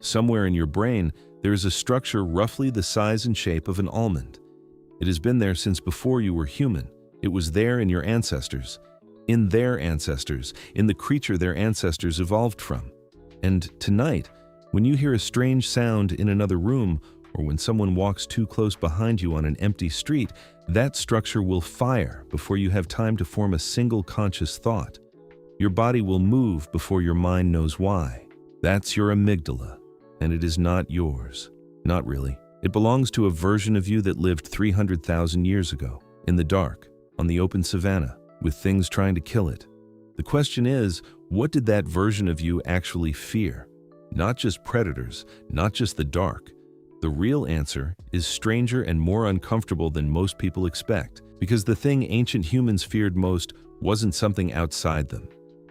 Somewhere in your brain, there is a structure roughly the size and shape of an almond. It has been there since before you were human. It was there in your ancestors, in their ancestors, in the creature their ancestors evolved from. And tonight, when you hear a strange sound in another room, or when someone walks too close behind you on an empty street, that structure will fire before you have time to form a single conscious thought. Your body will move before your mind knows why. That's your amygdala, and it is not yours. Not really. It belongs to a version of you that lived 300,000 years ago, in the dark, on the open savanna, with things trying to kill it. The question is, what did that version of you actually fear? Not just predators, not just the dark. The real answer is stranger and more uncomfortable than most people expect, because the thing ancient humans feared most wasn't something outside them.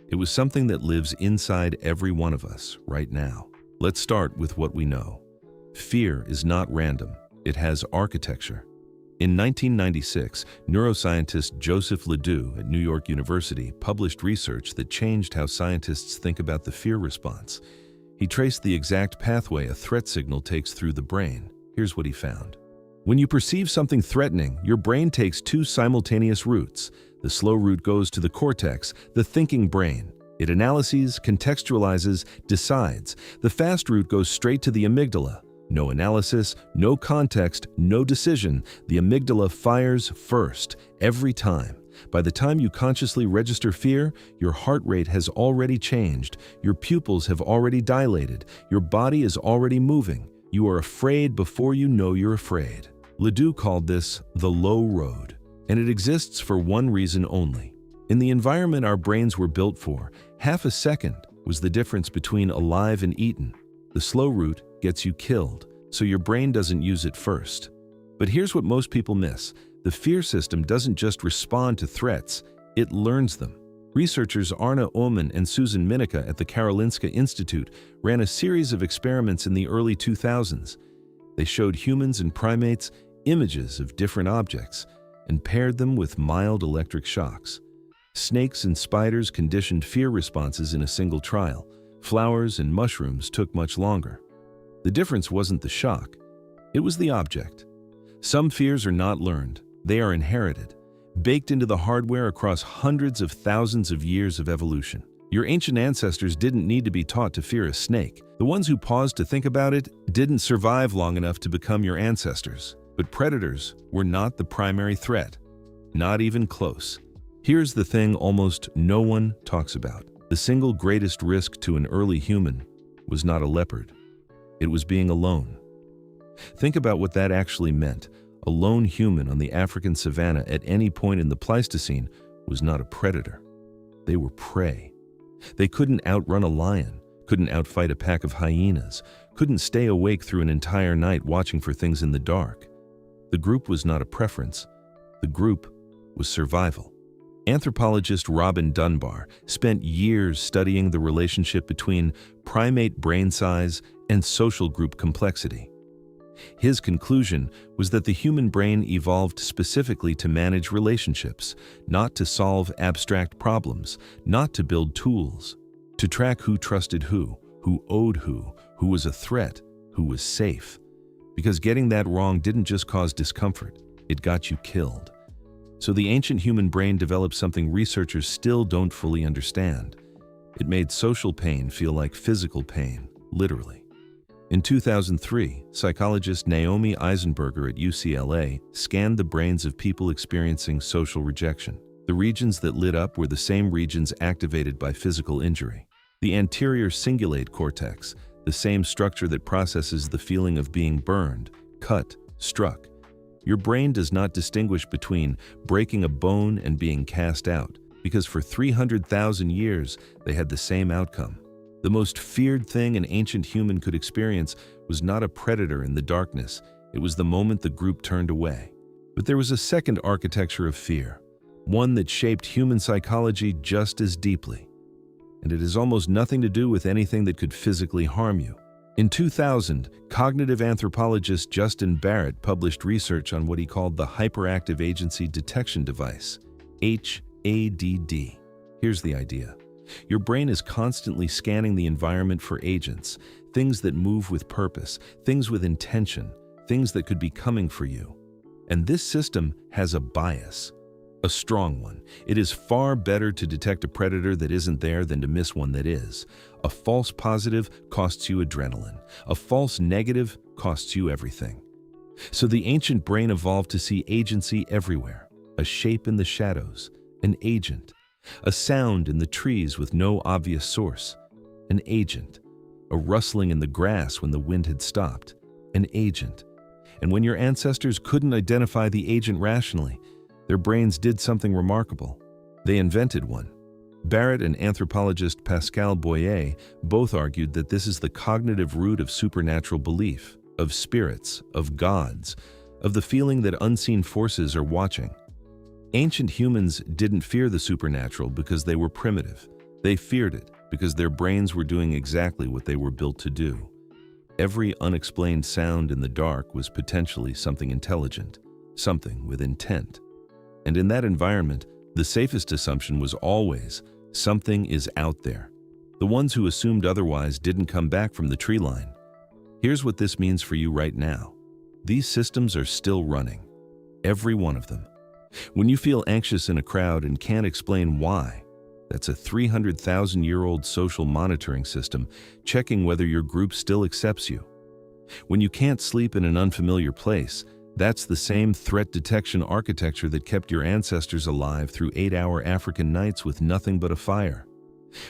It was something that lives inside every one of us right now. Let's start with what we know. Fear is not random. It has architecture. In 1996, neuroscientist Joseph LeDoux at New York University published research that changed how scientists think about the fear response. He traced the exact pathway a threat signal takes through the brain. Here's what he found. When you perceive something threatening, your brain takes two simultaneous routes. The slow route goes to the cortex, the thinking brain. It analyzes, contextualizes, decides. The fast route goes straight to the amygdala. No analysis, no context, no decision. The amygdala fires first, every time. By the time you consciously register fear, your heart rate has already changed, your pupils have already dilated, your body is already moving. You are afraid before you know you're afraid. LeDoux called this the low road, and it exists for one reason only. In the environment our brains were built for, half a second was the difference between alive and eaten. The slow route gets you killed, so your brain doesn't use it first. But here's what most people miss. The fear system doesn't just respond to threats, it learns them. Researchers Öhman and Mineka at the Karolinska Institute ran a series of experiments in the early 2000s. They showed humans and primates images of different objects and paired them with mild electric shocks. Snakes and spiders conditioned fear responses in a single trial. Flowers and mushrooms took much longer. The difference wasn't the shock, it was the object. Some fears are not learned. They are inherited, baked into the hardware across hundreds of thousands of years of evolution. Your ancient ancestors didn't need to be taught to fear a snake. The ones who paused to think about it didn't survive long enough to become your ancestors. But predators were not the primary threat. Not even close. Here's the thing almost no one talks about. The single greatest risk to an early human was not a leopard. It was being alone. Think about what that actually meant. A lone human on the African savanna at any point in the Pleistocene was not a predator. They were prey. They couldn't outrun a lion, couldn't outfight a pack of hyenas, couldn't stay awake through an entire night watching for things in the dark. The group was not a preference. The group was survival. Anthropologist Robin Dunbar spent years studying the relationship between primate brain size and social group complexity. His conclusion was that the human brain evolved specifically to manage relationships, not to solve abstract problems, not to build tools, to track who trusted who owed who was a threat, who was safe. Because getting that wrong didn't just cause discomfort, it got you killed. So the ancient human brain developed something researchers still don't fully understand. It made social pain feel like physical pain, literally. In 2003, psychologist Naomi Eisenberger at UCLA scanned the brains of people experiencing social rejection. The regions that lit up were the same regions activated by physical injury. The anterior cingulate cortex, the same structure that processes the feeling of being burned, cut, struck. Your brain does not distinguish between breaking a bone and being cast out, because for 300,000 years they had the same outcome. The most feared thing an ancient human could experience was not a predator in the darkness, it was the moment the group turned away. But there was a second architecture of fear, one that shaped human psychology just as deeply. And it has almost nothing to do with anything that could physically harm you. In 2000, cognitive anthropologist Justin Barrett published research on what he called the Hyperactive Agency Detection Device, HADD. Here's the idea. Your brain is constantly scanning the environment for agents, things that move with purpose, things with intention, things that could be coming for you. And this system has a bias, a strong one. It is far better to detect a predator that isn't there than to miss one that is. A false positive costs you adrenaline. A false negative costs you everything. So the ancient brain evolved to see agency everywhere, a shape in the shadows, an agent, a sound in the trees with no obvious source, an agent, a rustling in the grass when the wind had stopped, an agent. And when your ancestors couldn't identify the agent rationally, their brains did something remarkable. They invented one. Barrett and anthropologist Pascal Boyer both argued that this is the cognitive root of supernatural belief, of spirits, of gods, of the feeling that unseen forces are watching. Ancient humans didn't fear the supernatural because they were primitive. They feared it because their brains were doing exactly what they were built to do. Every unexplained sound in the dark was potentially something intelligent, something with intent. And in that environment, the safest assumption was always, something is out there. The ones who assumed otherwise didn't come back from the tree line. Here's what this means for you right now. These systems are still running. Every one of them. When you feel anxious in a crowd and can't explain why, that's a 300,000-year-old social monitoring system checking whether your group still accepts you. When you can't sleep in an unfamiliar place, that's the same threat detection architecture that kept your ancestors alive through 8-hour African nights with nothing but a fire.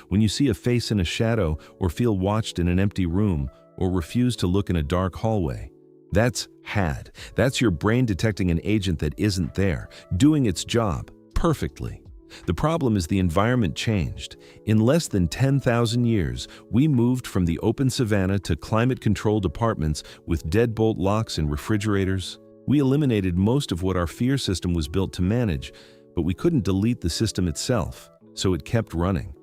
When you see a face in a shadow or feel watched in an empty room or refuse to look in a dark hallway, that's HAD. That's your brain detecting an agent that isn't there, doing its job perfectly. The problem is the environment changed. In less than 10,000 years, we moved from the open savanna to climate-controlled apartments with deadbolt locks and refrigerators. We eliminated most of what our fear system was built to manage, but we couldn't delete the system itself, so it kept running.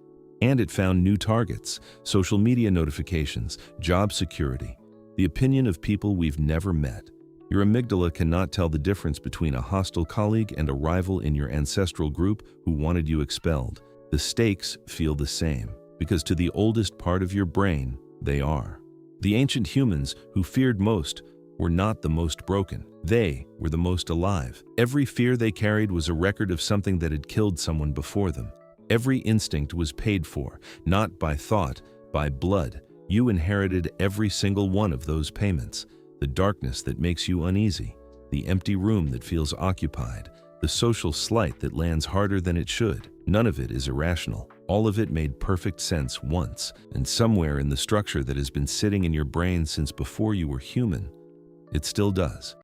And it found new targets, social media notifications, job security, the opinion of people we've never met. Your amygdala cannot tell the difference between a hostile colleague and a rival in your ancestral group who wanted you expelled. The stakes feel the same, because to the oldest part of your brain, they are. The ancient humans who feared most were not the most broken. They were the most alive. Every fear they carried was a record of something that had killed someone before them. Every instinct was paid for, not by thought, by blood. You inherited every single one of those payments. The darkness that makes you uneasy, the empty room that feels occupied, the social slight that lands harder than it should. None of it is irrational. All of it made perfect sense once, and somewhere in the structure that has been sitting in your brain since before you were human, it still does.